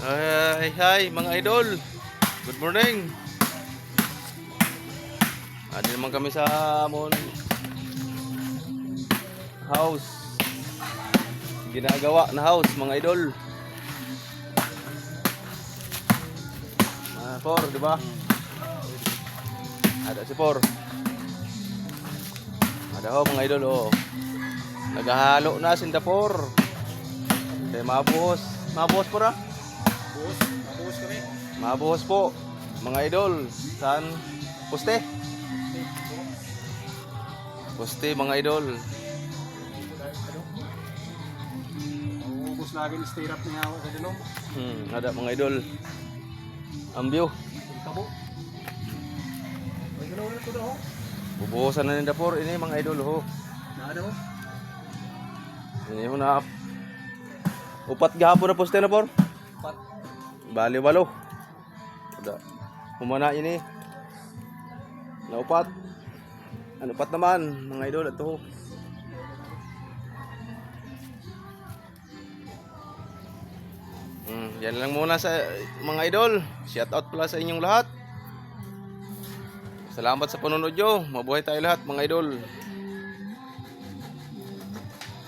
Hi mga idol. Good morning. Adi naman kami sa amon house. Ginagawa na house mga idol. Por, di ba? Ada si Por. Ada ho mga idol oh. Naghahalo na sinda Por. Kaya mabuhos. Mabuhos po ra? Mabuhos kami. Mabuhos po mga idol. Saan? Poste? Poste mga idol. Maubos lagi ni stirap niya ako sa dilong. Ada mga idol. Ang view. Tabo. May ganaw na ito daw. Bubuhusan na ni Dapor. Ini mga idol ho. Naada mo? Ini ho na. Upat gahapon na poste na Por. Pat. Bali walo. Ada. Humana ini. Naupat. Ano pat naman mga idol ito. Yan lang muna sa mga idol. Shout out pala sa inyong lahat. Salamat sa panonood nyo. Mabuhay tayo lahat mga idol.